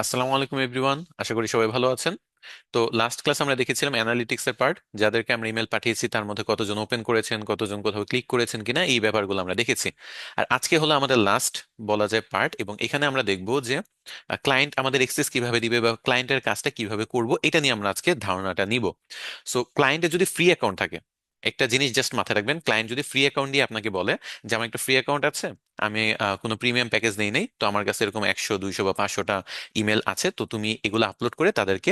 আসসালামু আলাইকুম এভরিওয়ান, আশা করি সবাই ভালো আছেন। তো লাস্ট ক্লাস আমরা দেখেছিলাম অ্যানালিটিক্স এর পার্ট, যাদেরকে আমরা ইমেল পাঠিয়েছি তার মধ্যে কতজন ওপেন করেছেন, কতজন কোথাও ক্লিক করেছেন কিনা, এই ব্যাপারগুলো আমরা দেখেছি। আর আজকে হলো আমাদের লাস্ট বলা যায় পার্ট, এবং এখানে আমরা দেখব যে ক্লায়েন্ট আমাদের এক্সেস কিভাবে দিবে বা ক্লায়েন্টের কাজটা কিভাবে করব, এটা নিয়ে আমরা আজকে ধারণাটা নিব। সো ক্লায়েন্টের যদি ফ্রি অ্যাকাউন্ট থাকে, একটা জিনিস জাস্ট মাথায় রাখবেন, ক্লায়েন্ট যদি ফ্রি অ্যাকাউন্ট দিয়ে আপনাকে বলে যে আমার একটা ফ্রি অ্যাকাউন্ট আছে, আমি কোনো প্রিমিয়াম প্যাকেজ নেই নেই, তো আমার কাছে এরকম 100 200 বা 500টা ইমেল আছে, তো তুমি এগুলো আপলোড করে তাদেরকে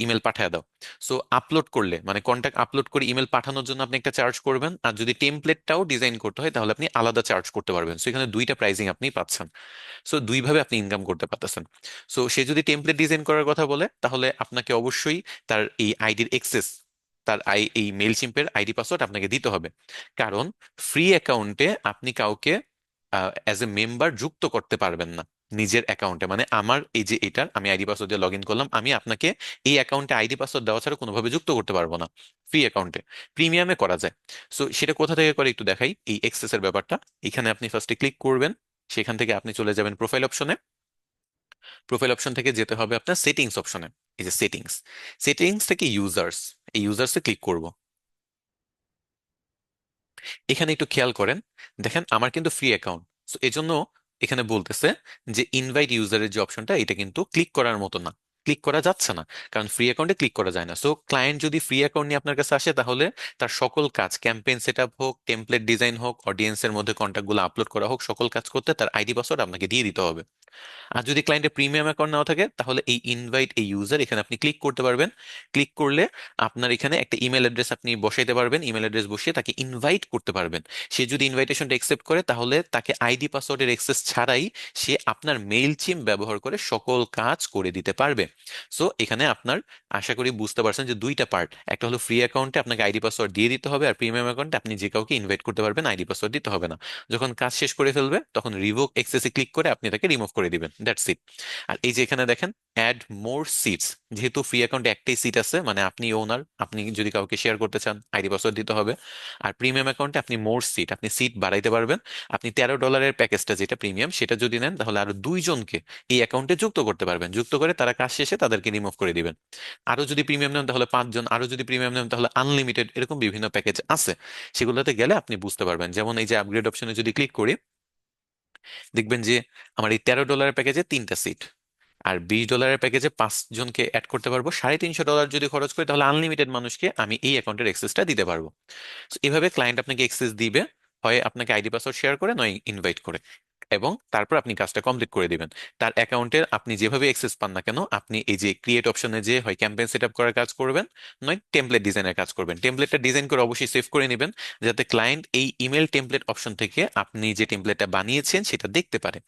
ইমেল পাঠিয়ে দাও। সো আপলোড করলে মানে কন্ট্যাক্ট আপলোড করে ইমেল পাঠানোর জন্য আপনি একটা চার্জ করবেন, আর যদি টেমপ্লেটটাও ডিজাইন করতে হয় তাহলে আপনি আলাদা চার্জ করতে পারবেন। সো এখানে দুইটা প্রাইসিং আপনি পাচ্ছেন। সো দুইভাবে আপনি ইনকাম করতে পারতেছেন। সো সে যদি টেমপ্লেট ডিজাইন করার কথা বলে তাহলে আপনাকে অবশ্যই তার এই আইডির এক্সেস, তার এই মেল চিম্পের আইডি পাসওয়ার্ড আপনাকে দিতে হবে। কারণ ফ্রি অ্যাকাউন্টে আপনি কাউকে অ্যাজ এ মেম্বার যুক্ত করতে পারবেন না নিজের অ্যাকাউন্টে। মানে আমার এই যে এটার আমি আইডি পাসওয়ার্ড দিয়ে লগ ইন করলাম, আমি আপনাকে এই অ্যাকাউন্টে আইডি পাসওয়ার্ড দেওয়া ছাড়া কোনোভাবে যুক্ত করতে পারবো না। ফ্রি অ্যাকাউন্টে, প্রিমিয়ামে করা যায়। সো সেটা কোথা থেকে করে একটু দেখাই এই এক্সেসের ব্যাপারটা। এখানে আপনি ফার্স্টে ক্লিক করবেন, সেখান থেকে আপনি চলে যাবেন প্রোফাইল অপশনে। প্রোফাইল অপশন থেকে যেতে হবে আপনার সেটিংস অপশনে। এই যে সেটিংস, সেটিংস থেকে ইউজার্স, এই ইউজার্সে ক্লিক করব। এখানে একটু খেয়াল করেন, দেখেন আমার কিন্তু ফ্রি অ্যাকাউন্ট। সো এজন্য এখানে বলতেছে যে ইনভাইট ইউজারের যে অপশনটা, এটা কিন্তু ক্লিক করার মতো না, ক্লিক করা যাচ্ছে না, কারণ ফ্রি অ্যাকাউন্টে ক্লিক করা যায় না। সো ক্লায়েন্ট যদি ফ্রি অ্যাকাউন্ট নিয়ে আপনার কাছে আসে তাহলে তার সকল কাজ, ক্যাম্পেইন সেট আপ হোক, টেমপ্লেট ডিজাইন হোক, অডিয়েন্সের মধ্যে কন্ট্যাক্টগুলো আপলোড করা হোক, সকল কাজ করতে তার আইডি পাসওয়ার্ড আপনাকে দিয়ে দিতে হবে। আর যদি ক্লায়েন্টের প্রিমিয়াম অ্যাকাউন্ট নাও থাকে তাহলে এই ইনভাইট এই ইউজার, এখানে আপনি ক্লিক করতে পারবেন। ক্লিক করলে আপনার এখানে একটা ইমেল অ্যাড্রেস আপনি বসাইতে পারবেন, ইমেল অ্যাড্রেস বসিয়ে তাকে ইনভাইট করতে পারবেন। সে যদি ইনভাইটেশনটা একসেপ্ট করে তাহলে তাকে আইডি পাসওয়ার্ডের অ্যাক্সেস ছাড়াই সে আপনার মেইল চিম ব্যবহার করে সকল কাজ করে দিতে পারবে। সো এখানে আপনার, আশা করি বুঝতে পারছেন যে দুইটা পার্ট, একটা হলো ফ্রি অ্যাকাউন্টে আপনাকে আইডি পাসওয়ার্ড দিয়ে দিতে হবে, আর প্রিমিয়াম অ্যাকাউন্টে আপনি যে কাউকে ইনভাইট করতে পারবেন, আইডি পাসওয়ার্ড দিতে হবে না। যখন কাজ শেষ করে ফেলবে তখন রিভোক এক্সেসে ক্লিক করে আপনি তাকে রিমুভ করে দিবেন, দ্যাটস ইট। আর এই যে এখানে দেখেন অ্যাড মোর সিটস, যেহেতু ফ্রি অ্যাকাউন্টে একটাই সিট আছে, মানে আপনি ওনার, আপনি যদি কাউকে শেয়ার করতে চান আইডি পাসওয়ার্ড দিতে হবে। আর প্রিমিয়াম অ্যাকাউন্টে আপনি মোর সিট, আপনি সিট বাড়াইতে পারবেন। আপনি $13 প্যাকেজটা যেটা প্রিমিয়াম, সেটা যদি নেন তাহলে আরো দুইজনকে এই অ্যাকাউন্টে যুক্ত করতে পারবেন, যুক্ত করে তারা কাজ শেষে তাদেরকে রিমুভ করে দিবেন। আরো যদি প্রিমিয়াম নেন তাহলে 5 জন, আরো যদি প্রিমিয়াম নেন তাহলে আনলিমিটেড, এরকম বিভিন্ন প্যাকেজ আছে। সেগুলোতে গেলে আপনি বুঝতে পারবেন। যেমন এই যে আপগ্রেড অপশনে যদি ক্লিক করি, দেখবেন যে আমার এই $13 প্যাকেজে 3টা সিট, আর $20 প্যাকেজে 5 জনকে অ্যাড করতে পারবো। $350 যদি খরচ করি তাহলে আনলিমিটেড মানুষকে আমি এই অ্যাকাউন্টের এক্সেসটা দিতে পারবো। So এভাবে ক্লায়েন্ট আপনাকে এক্সেস দিবে, হয় আপনাকে আইডি পাসওয়ার্ড শেয়ার করে, নয় ইনভাইট করে, এবং তারপর আপনি কাজটা কমপ্লিট করে দিবেন। তার অ্যাকাউন্টের আপনি যেভাবে এক্সেস পান না কেন, আপনি এই যে ক্রিয়েট অপশনে যে হয় ক্যাম্পেইন সেট আপ করার কাজ করবেন, নয় টেমপ্লেট ডিজাইনের কাজ করবেন। টেমপ্লেটটা ডিজাইন করে অবশ্যই সেভ করে নেবেন, যাতে ক্লায়েন্ট এই ইমেল টেমপ্লেট অপশন থেকে আপনি যে টেমপ্লেটটা বানিয়েছেন সেটা দেখতে পারে।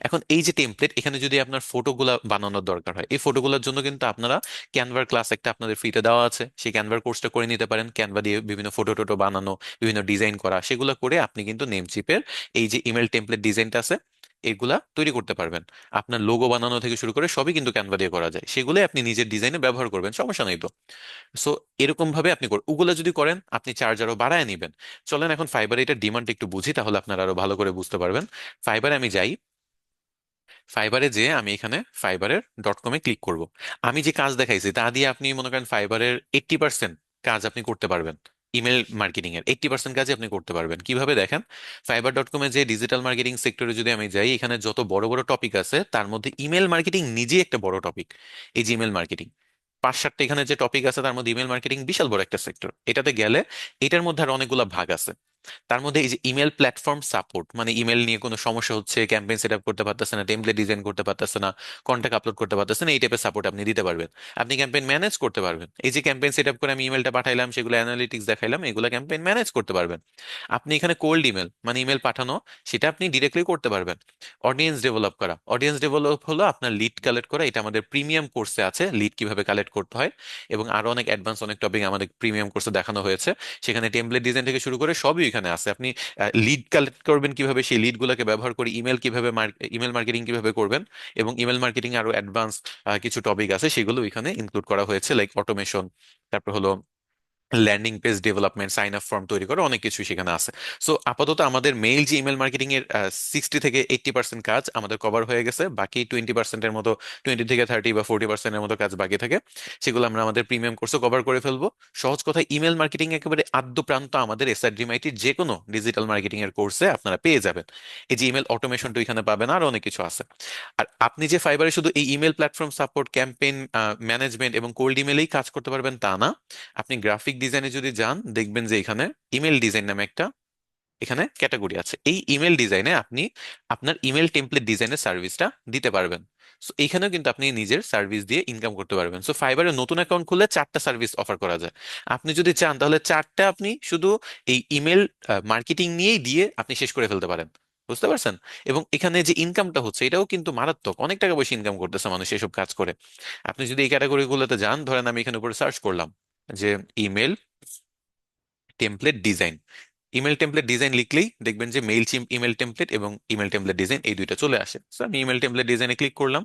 এখন এই যে টেমপ্লেট, এখানে যদি আপনার ফটোগুলা বানানোর দরকার হয়, এই ফটোগুলোর জন্য কিন্তু আপনারা ক্যানভার ক্লাস একটা আপনাদের ফ্রিতে দেওয়া আছে, সেই ক্যানভার কোর্সটা করে নিতে পারেন। ক্যানভা দিয়ে বিভিন্ন ফটো টোটো বানানো, বিভিন্ন ডিজাইন করা, সেগুলো করে আপনি কিন্তু নেমচিপের এই যে ইমেল টেমপ্লেট ডিজাইনটা আছে এগুলা তৈরি করতে পারবেন। আপনার লোগো বানানো থেকে শুরু করে সবই কিন্তু ক্যানভা দিয়ে করা যায়, সেগুলোই আপনি নিজের ডিজাইনে ব্যবহার করবেন, সমস্যা নেই তো। সো এরকম ভাবে আপনি ওগুলো যদি করেন আপনি চার্জ আরো বাড়ায় নিবেন। চলেন এখন ফাইবারে এটা ডিমান্ড একটু বুঝি, তাহলে আপনারা আরো ভালো করে বুঝতে পারবেন। ফাইবারে আমি যাই, ফাইবারে যে আমি এখানে ফাইবারের .com-এ ক্লিক করব। আমি যে কাজ দেখাইছি তা দিয়ে আপনি মনে করেন ফাইবারের 80% কাজ আপনি করতে পারবেন। ইমেল মার্কেটিং এর 80% কাজই আপনি করতে পারবেন। কিভাবে দেখেন, ফাইবার.com-এ যে ডিজিটাল মার্কেটিং সেক্টরে যদি আমি যাই, এখানে যত বড় বড় টপিক আছে তার মধ্যে ইমেল মার্কেটিং নিজেই একটা বড় টপিক। এই যে ইমেল মার্কেটিং 5-7টা এখানে যে টপিক আছে তার মধ্যে ইমেল মার্কেটিং বিশাল বড় একটা সেক্টর। এটাতে গেলে এটার মধ্যে আর অনেকগুলো ভাগ আছে। তার মধ্যে এই যে ইমেল প্ল্যাটফর্ম সাপোর্ট, মানে ইমেল নিয়ে কোনো সমস্যা হচ্ছে, ক্যাম্পেইন সেট আপ করতে পারতেছে না, টেমপ্লেট ডিজাইন করতে পারতেছে না, কন্ট্যাক্ট আপলোড করতে পারতেছে না, এই টাইপের সাপোর্ট আপনি দিতে পারবেন। আপনি ক্যাম্পেইন ম্যানেজ করতে পারবেন, এই যে ক্যাম্পেইন সেট আপ করে আমি ইমেলটা পাঠাইলাম, সেগুলো অ্যানালিটিক্স দেখাইলাম, এগুলো ক্যাম্পেইন ম্যানেজ করতে পারবেন। আপনি এখানে কোল্ড ইমেল মানে ইমেল পাঠানো, সেটা আপনি ডিরেক্টলি করতে পারবেন। অডিয়েন্স ডেভেলপ করা, অডিয়েন্স ডেভেলপ হলো আপনার লিড কালেক্ট করা, এটা আমাদের প্রিমিয়াম কোর্সে আছে, লিড কিভাবে কালেক্ট করতে হয়, এবং আরো অনেক অ্যাডভান্স অনেক টপিক আমাদের প্রিমিয়াম কোর্সে দেখানো হয়েছে। সেখানে টেমপ্লেট ডিজাইন থেকে শুরু করে সবই এখানে আছে। আপনি লিড কালেক্ট করবেন কিভাবে, সেই লিড গুলোকে ব্যবহার করে ইমেল কিভাবে, ইমেল মার্কেটিং কিভাবে করবেন, এবং ইমেল মার্কেটিং আরো অ্যাডভান্স কিছু টপিক আছে সেগুলো এখানে ইনক্লুড করা হয়েছে, লাইক অটোমেশন, তারপর হলো landing page development, sign up form তৈরি করে অনেক কিছু সেখানে আছে। সো আপাতত আমাদের মেইল যে ইমেল মার্কেটিং এর 60 থেকে 80% কাজ আমাদের কভার হয়ে গেছে। বাকি 20%-এর মতো, 20 থেকে 30 বা 40%-এর মতো কাজ বাকি থাকে, সেগুলো আমরা আমাদের প্রিমিয়াম কোর্সে কভার করে ফেলবো। সহজ কথা, ইমেল মার্কেটিং একেবারে আদ্য প্রান্ত আমাদের এসআরডিএমআইটির যে কোনো ডিজিটাল মার্কেটিং এর কোর্সে আপনারা পেয়ে যাবেন। এই যে ইমেল অটোমেশনটা এখানে পাবেন, আর অনেক কিছু আছে। আর আপনি যে ফাইবারে শুধু এই email platform support, campaign management এবং কোল্ড ইমেলেই কাজ করতে পারবেন তা না। আপনি গ্রাফিক ডিজাইনে যদি যান, দেখবেন যে এখানে ইমেল ডিজাইন নামে একটা এখানে ক্যাটাগরি আছে। এই ইমেল ডিজাইনে আপনি আপনার ইমেল টেমপ্লেট ডিজাইনের সার্ভিসটা দিতে পারবেন। সো এইখানেও কিন্তু আপনি নিজের সার্ভিস দিয়ে ইনকাম করতে পারবেন। সো ফাইবারে নতুন অ্যাকাউন্ট খুললে 4টা সার্ভিস অফার করা যায়। আপনি যদি চান তাহলে 4টা আপনি শুধু এই ইমেল মার্কেটিং নিয়েই দিয়ে আপনি শেষ করে ফেলতে পারেন। বুঝতে পারছেন? এবং এখানে যে ইনকামটা হচ্ছে এটাও কিন্তু মারাত্মক, অনেক টাকা পয়সা ইনকাম করতেছে মানুষ এসব কাজ করে। আপনি যদি এই ক্যাটাগরিগুলোতে যান, ধরেন আমি এখানে উপরে সার্চ করলাম যে email template design, email template design লিখলেই দেখবেন যে মেইল চিম ইমেল টেমপ্লেট এবং ইমেল টেমপ্লেট ডিজাইন এই দুইটা চলে আসে। তো আমি ইমেল টেমপ্লেট ডিজাইনে ক্লিক করলাম।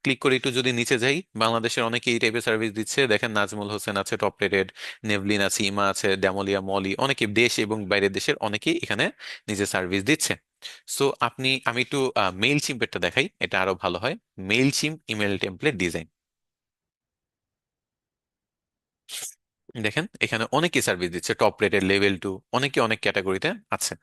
ক্লিক করে একটু যদি নিচে যাই, বাংলাদেশের অনেকে এই টাইপের সার্ভিস দিচ্ছে। দেখেন নাজমুল হোসেন আছে, টপ রেটেড, নেভলিন আছে, ইমা আছে, ড্যামোলিয়া, মলি, অনেকে দেশ এবং বাইরের দেশের অনেকেই এখানে নিজের সার্ভিস দিচ্ছে। সো আমি একটু মেইল চিম্পেরটা দেখাই, এটা আরো ভালো হয়। Mail chimp email template design, দেখেন এখানে অনেকেই সার্ভিস দিচ্ছে, টপ রেটেড, লেভেল 2, অনেকে অনেক ক্যাটাগরিতে আছে।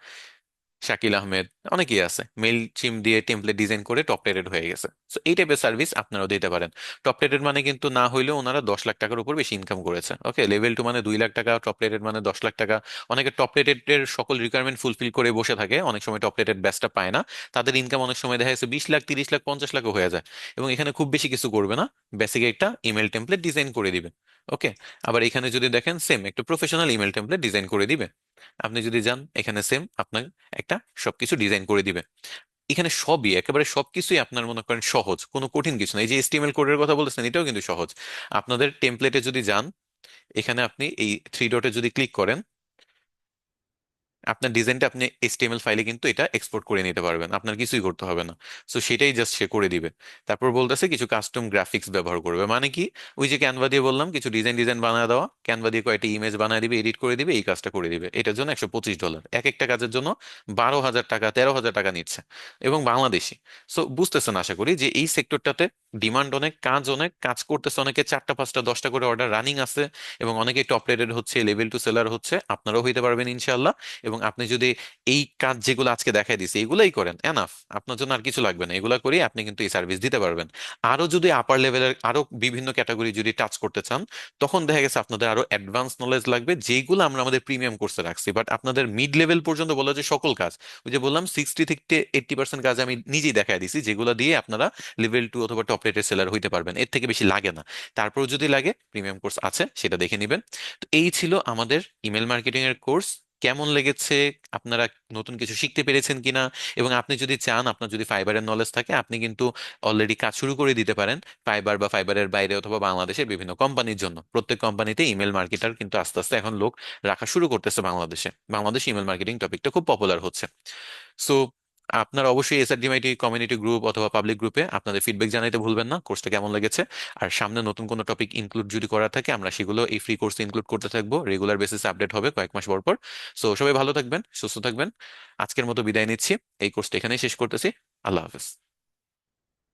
শাকিল আহমেদ, অনেকেই আছে মেইল চিম দিয়ে টেমপ্লেট ডিজাইন করে টপ রেটেড হয়ে গেছে। তো এই টাইপের সার্ভিস আপনারাও দিতে পারেন। টপ রেটেড মানে কিন্তু না হইলেও ওনারা 10 লাখ টাকার উপর বেশি ইনকাম করেছে। ওকে, লেভেল 2 মানে 2 লাখ টাকা, টপ রেটেড মানে 10 লাখ টাকা। অনেকে টপ রেটেড এর সকল রিকোয়ারমেন্ট ফুলফিল করে বসে থাকে, অনেক সময় টপ রেটেড ব্যাচটা পায় না। তাদের ইনকাম অনেক সময় দেখা যাচ্ছে 20 লাখ, 30 লাখ, 50 লাখও হয়ে যায়। এবং এখানে খুব বেশি কিছু করবে না, বেসিক একটা ইমেল টেমপ্লেট ডিজাইন করে দিবে। ওকে, আবার এখানে যদি দেখেন সেম একটা প্রফেশনাল ইমেল টেমপ্লেট ডিজাইন করে দিবে। আপনি যদি যান এখানে সেম আপনার একটা সবকিছু ডিজাইন করে দিবে। এখানে সবই একেবারে সবকিছুই আপনার মনে করেন সহজ, কোনো কঠিন কিছু না। এই যে এইচটিএমএল কোডের কথা বলেছেন এটাও কিন্তু সহজ। আপনাদের টেমপ্লেটে যদি যান, এখানে আপনি এই 3 ডটে যদি ক্লিক করেন, আপনার ডিজাইনটা আপনি এইচটিএমএল ফাইলে কিন্তু এটা এক্সপোর্ট করে নিতে পারবেন, আপনার কিছুই করতে হবে না। সো সেটাই জাস্ট সে করে দিবে। তারপর বলতেছে কিছু কাস্টম গ্রাফিক্স ব্যবহার করবে, মানে কি, ওই যে ক্যানভা দিয়ে বললাম কিছু ডিজাইন ডিজাইন বানিয়ে দেওয়া, ক্যানভা দিয়ে কয়েকটা ইমেজ বানিয়ে দিবে, এডিট করে দিবে, এই কাজটা করে দিবে। এটার জন্য $125, এক একটা কাজের জন্য 12,000 টাকা, 13,000 টাকা নিচ্ছে, এবং বাংলাদেশি। সো বুঝতেছেন আশা করি যে এই সেক্টরটাতে ডিমান্ড অনেক, কাজ অনেক, কাজ করতেছে অনেকে, 4টা 5টা 10টা করে অর্ডার রানিং আছে, এবং অনেকে টপ রেটেড হচ্ছে, লেভেল 2 সেলার হচ্ছে। আপনারাও হইতে পারবেন ইনশাল্লাহ। এবং আপনি যদি এই কাজ যেগুলো আজকে দেখাই দিছি এগুলাই করেন, এনাফ, আপনার জন্য আর কিছু লাগবে না। এগুলা করে আপনি কিন্তু এই সার্ভিস দিতে পারবেন। আরো যদি আপার লেভেলের আরো বিভিন্ন ক্যাটাগরি যদি টাচ করতে চান, তখন দেখা গেছে আপনাদের আরো অ্যাডভান্স নলেজ লাগবে, যেগুলো আমরা আমাদের প্রিমিয়াম কোর্সে রাখছি। বাট আপনাদের মিড লেভেল পর্যন্ত বলা যে সকল কাজ, ওই যে বললাম 60 থেকে 80% কাজ আমি নিজেই দেখাই দিছি, যেগুলো দিয়ে আপনারা লেভেল 2 অথবা টপ রেটের সেলার হইতে পারবেন। এর থেকে বেশি লাগে না। তারপর যদি লাগে প্রিমিয়াম কোর্স আছে, সেটা দেখে নিবেন। তো এই ছিল আমাদের ইমেল মার্কেটিং এর কোর্স। কেমন লেগেছে, আপনারা নতুন কিছু শিখতে পেরেছেন কিনা? এবং আপনি যদি চান, আপনার যদি ফাইবারের নলেজ থাকে, আপনি কিন্তু অলরেডি কাজ শুরু করে দিতে পারেন ফাইবার বা ফাইবারের বাইরে অথবা বাংলাদেশের বিভিন্ন কোম্পানির জন্য। প্রত্যেক কোম্পানিতে ইমেল মার্কেটার কিন্তু আস্তে আস্তে এখন লোক রাখা শুরু করতেছে বাংলাদেশে। বাংলাদেশে ইমেল মার্কেটিং টপিকটা খুব পপুলার হচ্ছে। সো আপনারা অবশ্যই এসআরডিএমআইটি কমিউনিটি গ্রুপ অথবা পাবলিক গ্রুপে আপনাদের ফিডব্যাক জানাইতে ভুলবেন না কোর্সটা কেমন লেগেছে। আর সামনে নতুন কোনো টপিক ইনক্লুড যদি করা থাকে, আমরা সেগুলো এই ফ্রি কোর্সে ইনক্লুড করতে থাকবো, রেগুলার বেসিসে আপডেট হবে কয়েক মাস পর পর। সো সবাই ভালো থাকবেন, সুস্থ থাকবেন। আজকের মতো বিদায় নিচ্ছি, এই কোর্সটা এখানেই শেষ করতেছি। আল্লাহ হাফেজ।